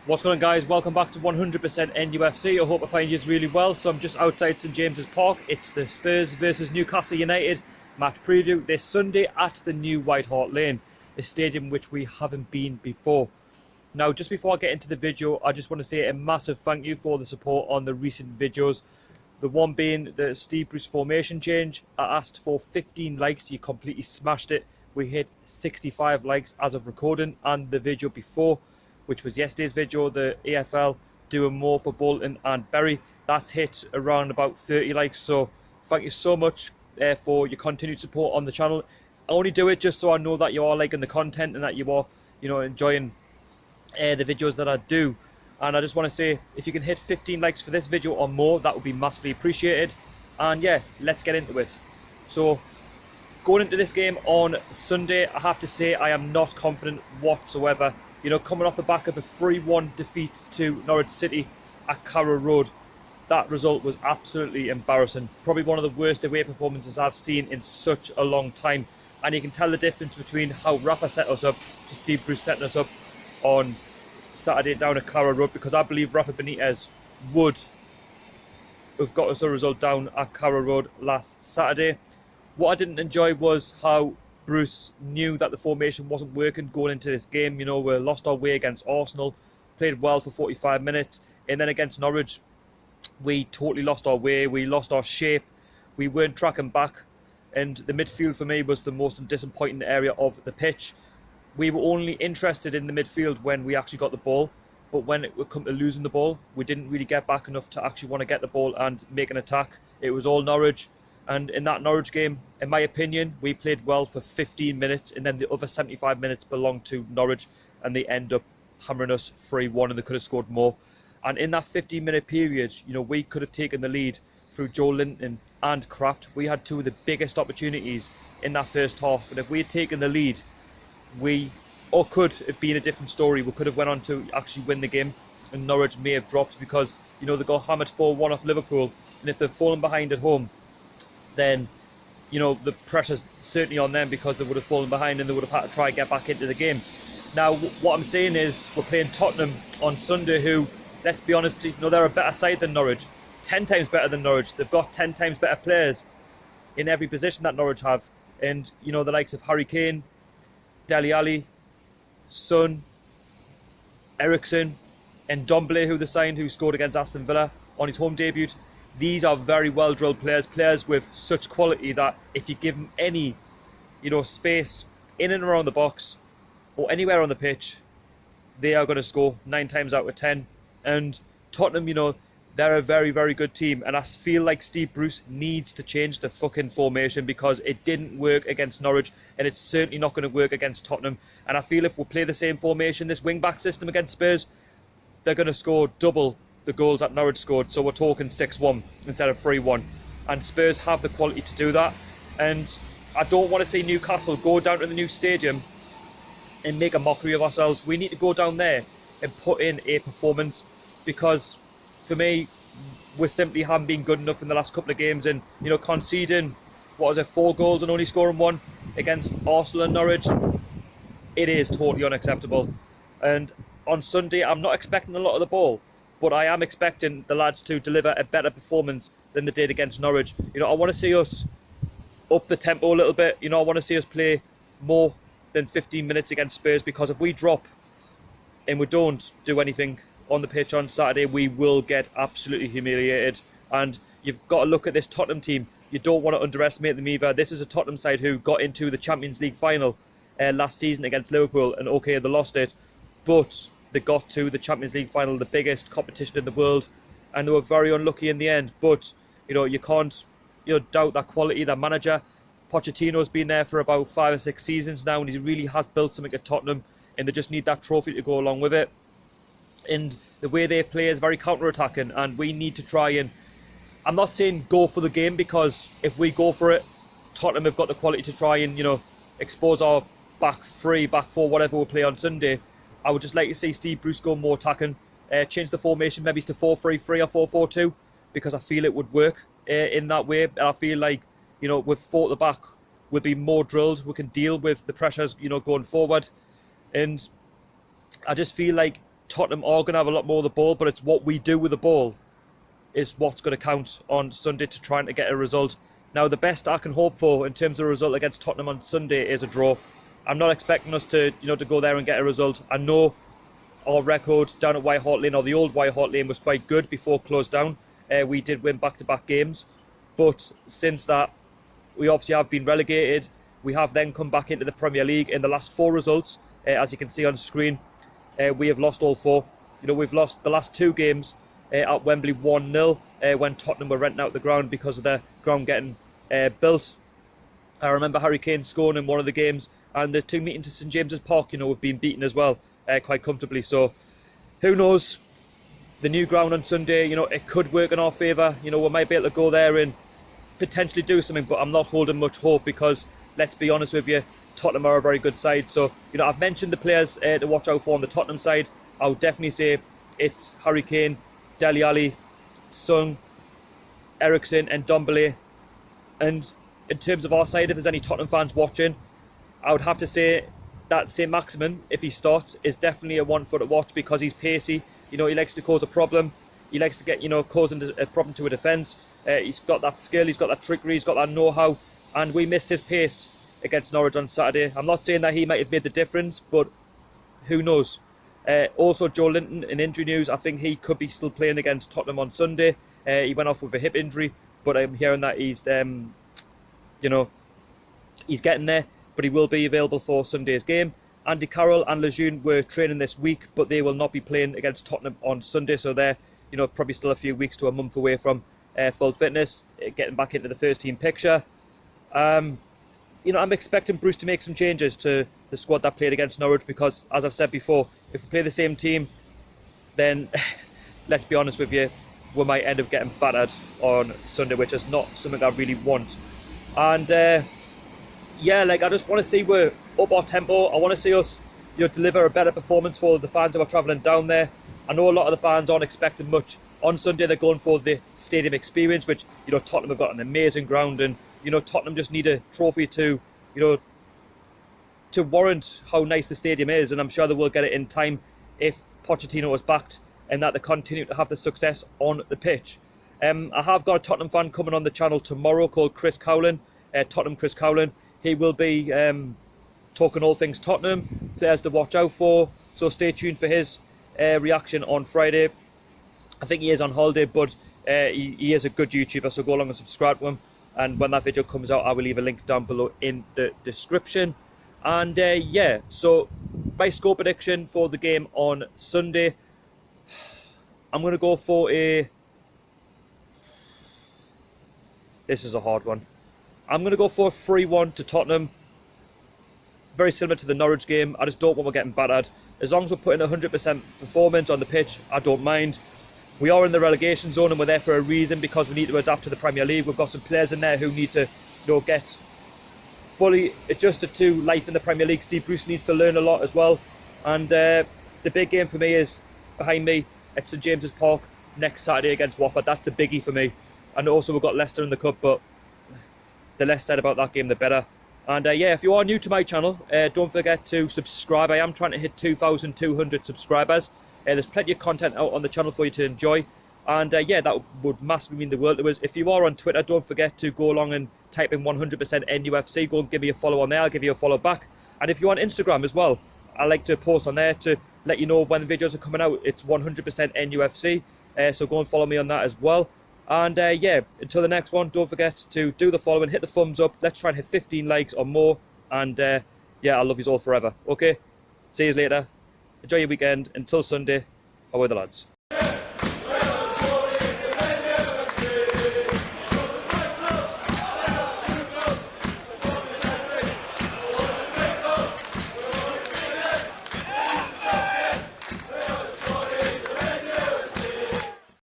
What's going on, guys? Welcome back to 100% NUFC. I hope I find you really well. So I'm just outside St James's Park. It's the Spurs versus Newcastle United match preview this Sunday at the new White Hart Lane, a stadium which we haven't been before. Now, just before I get into the video, I just want to say a massive thank you for the support on the recent videos. The one being the Steve Bruce formation change. I asked for 15 likes. You completely smashed it. We hit 65 likes as of recording, and the video before, which was yesterday's video, the AFL doing more for Bolton and Bury, that's hit around about 30 likes. So thank you so much for your continued support on the channel. I only do it just so I know that you are liking the content and that you are, enjoying the videos that I do. And I just want to say, if you can hit 15 likes for this video or more, that would be massively appreciated. And yeah, let's get into it. So going into this game on Sunday, I have to say I am not confident whatsoever. Coming off the back of a 3-1 defeat to Norwich City at Carrow Road, that result was absolutely embarrassing. Probably one of the worst away performances I've seen in such a long time. And you can tell the difference between how Rafa set us up to Steve Bruce setting us up on Saturday down at Carrow Road, because I believe Rafa Benitez would have got us a result down at Carrow Road last Saturday. What I didn't enjoy was how Bruce knew that the formation wasn't working going into this game. We lost our way against Arsenal, played well for 45 minutes, and then against Norwich, we totally lost our way. We lost our shape. We weren't tracking back, and the midfield for me was the most disappointing area of the pitch. We were only interested in the midfield when we actually got the ball, but when it would come to losing the ball, we didn't really get back enough to actually want to get the ball and make an attack. It was all Norwich. And in that Norwich game, in my opinion, we played well for 15 minutes, and then the other 75 minutes belonged to Norwich, and they end up hammering us 3-1, and they could have scored more. And in that 15-minute period, we could have taken the lead through Joe Linton and Kraft. We had two of the biggest opportunities in that first half, and if we had taken the lead, could have been a different story. We could have went on to actually win the game, and Norwich may have dropped because, they got hammered 4-1 off Liverpool, and if they've fallen behind at home, then the pressure's certainly on them, because they would have fallen behind and they would have had to try and get back into the game. Now, what I'm saying is, we're playing Tottenham on Sunday, who, let's be honest, they're a better side than Norwich, 10 times better than Norwich. They've got 10 times better players in every position that Norwich have, and the likes of Harry Kane, Dele Alli, Son, Ericsson, and Ndombele, who they signed, who scored against Aston Villa on his home debut. These are very well-drilled players with such quality that if you give them any, space in and around the box or anywhere on the pitch, they are going to score 9 times out of 10. And Tottenham, they're a very, very good team. And I feel like Steve Bruce needs to change the fucking formation, because it didn't work against Norwich, and it's certainly not going to work against Tottenham. And I feel if we play the same formation, this wing-back system against Spurs, they're going to score double the goals that Norwich scored. So we're talking 6-1 instead of 3-1, and Spurs have the quality to do that. And I don't want to see Newcastle go down to the new stadium and make a mockery of ourselves. We need to go down there and put in a performance, because for me, we simply haven't been good enough in the last couple of games. And conceding 4 goals and only scoring 1 against Arsenal and Norwich, it is totally unacceptable. And on Sunday, I'm not expecting a lot of the ball, but I am expecting the lads to deliver a better performance than they did against Norwich. I want to see us up the tempo a little bit. I want to see us play more than 15 minutes against Spurs, because if we drop and we don't do anything on the pitch on Saturday, we will get absolutely humiliated. And you've got to look at this Tottenham team. You don't want to underestimate them either. This is a Tottenham side who got into the Champions League final last season against Liverpool, and okay, they lost it, but they got to the Champions League final, the biggest competition in the world, and they were very unlucky in the end. But you can't doubt that quality. That manager Pochettino's been there for about 5 or 6 seasons now, and he really has built something at Tottenham, and they just need that trophy to go along with it. And the way they play is very counter-attacking, and we need to try and, I'm not saying go for the game, because if we go for it, Tottenham have got the quality to try and expose our back 3, back 4, whatever we'll play on Sunday. I would just like to see Steve Bruce go more attacking, change the formation maybe to 4-3-3 or 4-4-2, because I feel it would work in that way. And I feel like, with 4 at the back, we'll be more drilled. We can deal with the pressures, going forward. And I just feel like Tottenham are going to have a lot more of the ball, but it's what we do with the ball is what's going to count on Sunday to trying to get a result. Now, the best I can hope for in terms of a result against Tottenham on Sunday is a draw. I'm not expecting us to, to go there and get a result. I know our record down at White Hart Lane, or the old White Hart Lane, was quite good before it closed down. We did win back-to-back games, but since that, we obviously have been relegated. We have then come back into the Premier League. In the last 4 results, as you can see on the screen, we have lost all 4. We've lost the last 2 games at Wembley 1-0 when Tottenham were renting out the ground because of the ground getting built. I remember Harry Kane scoring in one of the games, and the 2 meetings at St James's Park, we've been beaten as well quite comfortably. So who knows? The new ground on Sunday, it could work in our favour. We might be able to go there and potentially do something, but I'm not holding much hope because, let's be honest with you, Tottenham are a very good side. So, I've mentioned the players to watch out for on the Tottenham side. I would definitely say it's Harry Kane, Dele Alli, Son, Eriksen and Ndombele. And in terms of our side, if there's any Tottenham fans watching, I would have to say that St Maximin, if he starts, is definitely a one for to watch because he's pacey. He likes to cause a problem. He likes to get, causing a problem to a defence. He's got that skill, he's got that trickery, he's got that know-how. And we missed his pace against Norwich on Saturday. I'm not saying that he might have made the difference, but who knows? Also, Joe Linton, in injury news, I think he could be still playing against Tottenham on Sunday. He went off with a hip injury, but I'm hearing that he's, he's getting there, but he will be available for Sunday's game. Andy Carroll and Lejeune were training this week, but they will not be playing against Tottenham on Sunday, so they're, probably still a few weeks to a month away from full fitness, getting back into the first team picture. I'm expecting Bruce to make some changes to the squad that played against Norwich because, as I've said before, if we play the same team, then let's be honest with you, we might end up getting battered on Sunday, which is not something I really want. And I just want to see we're up our tempo. I want to see us, deliver a better performance for the fans who are travelling down there. I know a lot of the fans aren't expecting much on Sunday. They're going for the stadium experience, which Tottenham have got an amazing ground, and Tottenham just need a trophy to to warrant how nice the stadium is, and I'm sure they will get it in time if Pochettino is backed and that they continue to have the success on the pitch. I have got a Tottenham fan coming on the channel tomorrow called Chris Cowlin, Tottenham Chris Cowlin. He will be talking all things Tottenham, players to watch out for, so stay tuned for his reaction on Friday. I think he is on holiday, but he is a good YouTuber, so go along and subscribe to him. And when that video comes out, I will leave a link down below in the description. And so my score prediction for the game on Sunday, I'm going to go for a... This is a hard one. I'm going to go for a 3-1 to Tottenham. Very similar to the Norwich game. I just don't want we're getting battered. As long as we're putting 100% performance on the pitch, I don't mind. We are in the relegation zone and we're there for a reason because we need to adapt to the Premier League. We've got some players in there who need to get fully adjusted to life in the Premier League. Steve Bruce needs to learn a lot as well. And the big game for me is behind me at St James's Park next Saturday against Watford. That's the biggie for me. And also we've got Leicester in the Cup, but the less said about that game, the better. And if you are new to my channel, don't forget to subscribe. I am trying to hit 2,200 subscribers. There's plenty of content out on the channel for you to enjoy. And that would massively mean the world to us. If you are on Twitter, don't forget to go along and type in 100% NUFC. Go and give me a follow on there. I'll give you a follow back. And if you're on Instagram as well, I like to post on there to let you know when the videos are coming out. It's 100% NUFC. So go and follow me on that as well. And until the next one, don't forget to do the following, hit the thumbs up. Let's try and hit 15 likes or more. And I love you all forever. Okay, see you later. Enjoy your weekend. Until Sunday, away the lads.